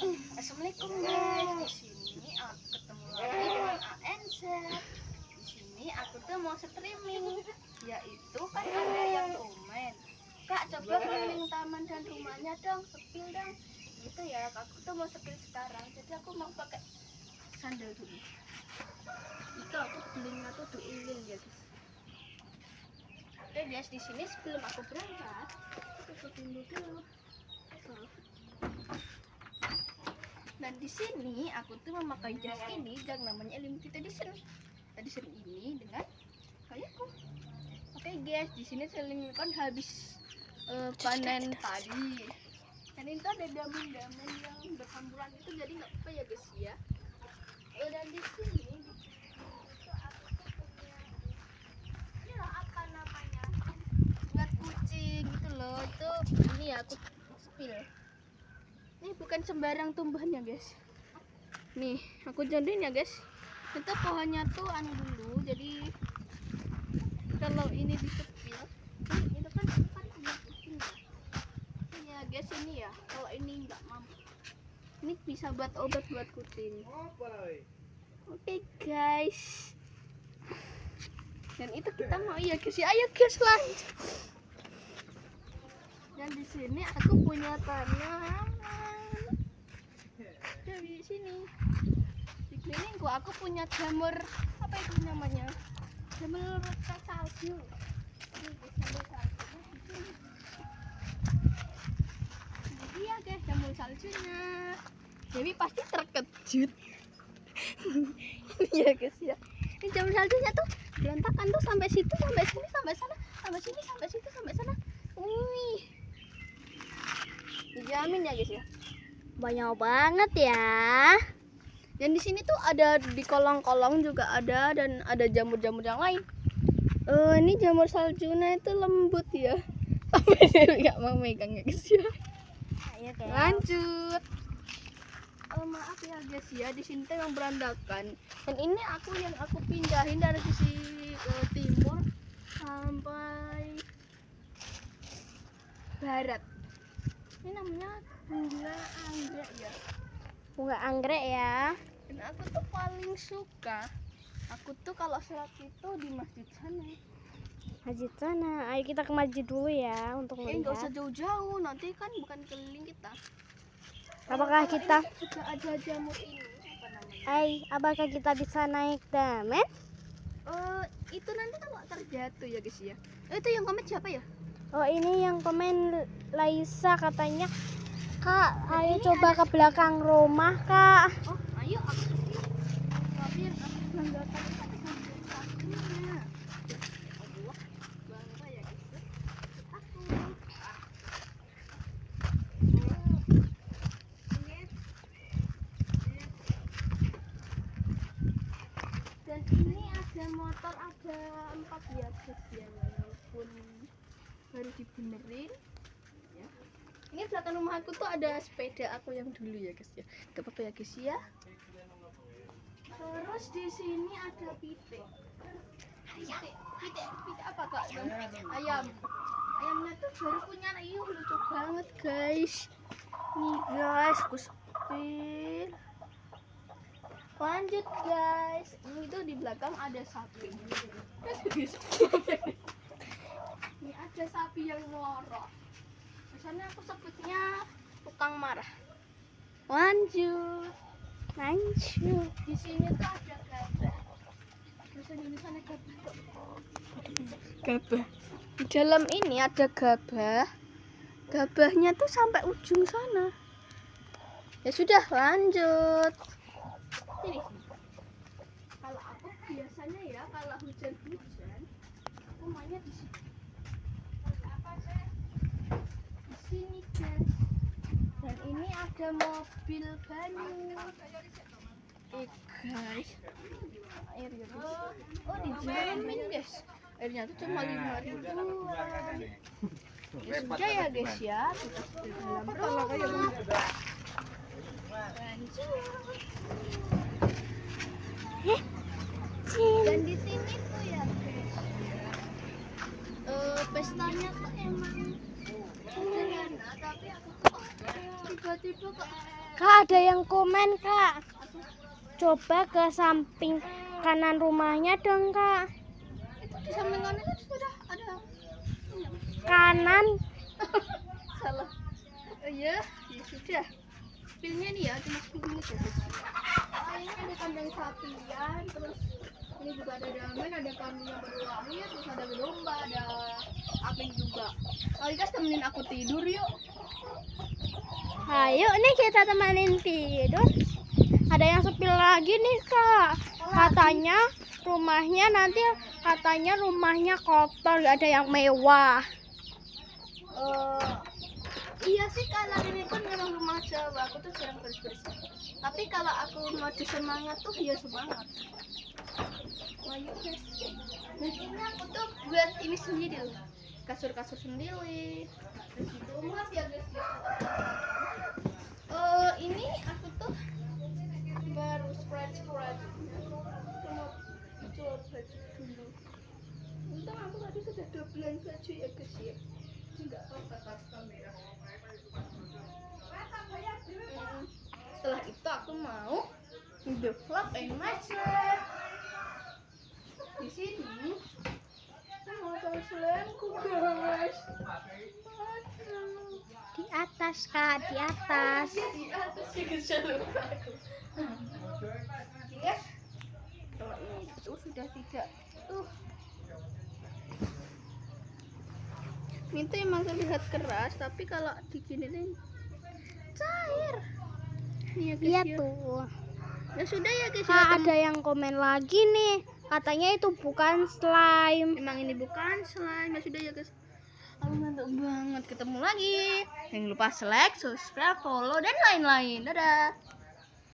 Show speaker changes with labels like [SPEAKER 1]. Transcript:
[SPEAKER 1] Assalamualaikum guys. Di sini aku ketemu lagi dengan ANC. Di sini aku tuh mau streaming, yaitu kan ada yang komen, Kak coba keliling taman dan rumahnya dong, sepil dong. Gitu ya, aku tuh mau sepil sekarang. Jadi aku mau pakai sandal dulu. Itu aku belinya tuh diiling ya guys. Oke guys, di sini sebelum aku berangkat, aku fotoin dulu. Dan di sini aku tuh memakai jas ini yang namanya limited edition. Edition ini dengan kayaku. Oke guys, di sini Celine kan habis panen padi. Dan itu ada damen-damen yang berhamburan itu, jadi nggak apa ya guys ya. Dan di sini itu aku tuh punya ini loh, apa namanya, buat kucing gitu loh. Itu ini ya aku spill. Ini bukan sembarang tumbuhan ya guys. Nih aku jadiin ya guys. Itu pohonnya tuh anu dulu. Jadi kalau ini disepil, itu kan punya kucing ya. Ini ya guys, ini ya. Kalau ini nggak mampu, ini bisa buat obat buat kucing. Oke guys. Dan itu kita mau ya guys. Ayo guys lanjut. Dan di sini aku punya tanaman. Dari sini di kelilingku aku punya jamur, apa itu namanya, jamur salju. Ini jamur saljunya di sini. Jadi ya guys, jamur saljunya Dewi pasti terkejut. Ini ya guys ya, ini jamur saljunya tuh berantakan tuh, sampai situ, sampai sini, sampai sana, sampai sini, sampai situ, sampai sana. Wih, dijamin ya guys ya, banyak banget ya. Dan di sini tuh ada di kolong-kolong juga ada, dan ada jamur-jamur yang lain. Ini jamur saljunya itu lembut ya. Sampai dia nggak mau megang ya guys ya. Ayo, lanjut. Maaf ya guys ya, di sini tuh yang berandakan. Dan ini aku pindahin dari sisi timur sampai barat. Ini namanya bunga anggrek ya. Bunga anggrek ya. Dan aku tuh paling suka, aku tuh kalau sholat itu di masjid sana.
[SPEAKER 2] Masjid sana. Ayo kita ke masjid dulu ya untuk
[SPEAKER 1] Nggak
[SPEAKER 2] melihat.
[SPEAKER 1] usah jauh-jauh, nanti kan bukan keliling kita.
[SPEAKER 2] Apakah kita
[SPEAKER 1] sudah ada jamur ini, apa namanya?
[SPEAKER 2] apakah kita bisa naik damen?
[SPEAKER 1] Itu nanti kalau terjatuh ya guys ya. Itu yang komen siapa ya?
[SPEAKER 2] Oh, ini yang komen Laisa, katanya, Kak, ayo coba ke belakang rumah, Kak.
[SPEAKER 1] Oh, ayo aku kesini. Tapi yang aku banggakan itu ada jamur saljunya. Allah, bangga ya guys ya. Aku. Dan ini ada motor, ada 4 ya guys ya, walaupun baru dibenerin ya. Ini belakang rumah aku tuh ada sepeda aku yang dulu ya guys ya, gak apa-apa ya guys ya. Terus di sini ada pitik. Pitik apa kak? Ayam. Ayamnya tuh baru punya anak. Lucu banget guys. Nih guys, aku sepil. Lanjut guys, ini tuh di belakang ada sapi. Ini ada sapi yang ngorok. Biasanya aku sebutnya tukang marah. Lanjut. Di sini tuh ada gabah. Biasanya di sana gabah. Gabah. Di dalam ini ada gabah. Gabahnya tuh sampai ujung sana. Ya sudah, lanjut. Ini kalau aku biasanya ya, kalau hujan-hujan aku mainnya di sini. Di sini guys. Dan ini ada mobil banyu. Guys, air ya guys. Oh, dijamin guys. Airnya tuh cuma 5.000-an. Ya sudah ya guys ya, kita di dalam rumah. Dan di sini tuh ya guys, pestanya tuh emang sederhana, tapi aku tuh tiba-tiba kok
[SPEAKER 2] Kak, ada yang komen, Kak. Coba ke samping kanan rumahnya dong, Kak.
[SPEAKER 1] itu di samping kanan kan sudah ada.
[SPEAKER 2] Kanan.
[SPEAKER 1] Salah. Oh iya, ya sudah. Pilnya nih ya, cuma 10 menit ya guys. Ini ada kandang sapian, terus ini juga ada damen, ada kambing yang baru lahir, terus ada domba, ada apel juga. Kali guys temenin aku tidur yuk.
[SPEAKER 2] Ayo nih kita temanin tidur. Ada yang sepil lagi nih, Kak. Katanya rumahnya kotor, gak ada yang mewah.
[SPEAKER 1] Iya sih, kalau ini pun memang rumah Jawa, aku tuh jarang bersih-bersih. Tapi kalau aku mau semangat tuh ya semangat. Ayo guys. Nah ini aku tuh buat ini sendiri loh. Kasur-kasur sendiri. Terus gitu, maaf ya guys. Ini aku tuh baru spread. Mau jual baju dulu. Untung aku tadi sudah dobelan baju ya guys ya. Enggak apa-apa kamera. Setelah itu aku mau develop and master. Di sini aku mau selengku guys. Aduh.
[SPEAKER 2] Di atas, Kak, di atas.
[SPEAKER 1] Di atas juga lupa aku. Yes. Kalau itu sudah tidak ini tuh emang terlihat keras, tapi kalau diginiin cair. Iya guys,
[SPEAKER 2] Iya
[SPEAKER 1] ya.
[SPEAKER 2] tuh.
[SPEAKER 1] Ya sudah ya guys.
[SPEAKER 2] Kak,
[SPEAKER 1] Ya,
[SPEAKER 2] ada yang komen lagi nih. Katanya itu bukan slime.
[SPEAKER 1] emang ini bukan slime. Ya sudah ya guys. Aku mantap banget, ketemu lagi. Jangan lupa like, subscribe, follow dan lain-lain. Dadah.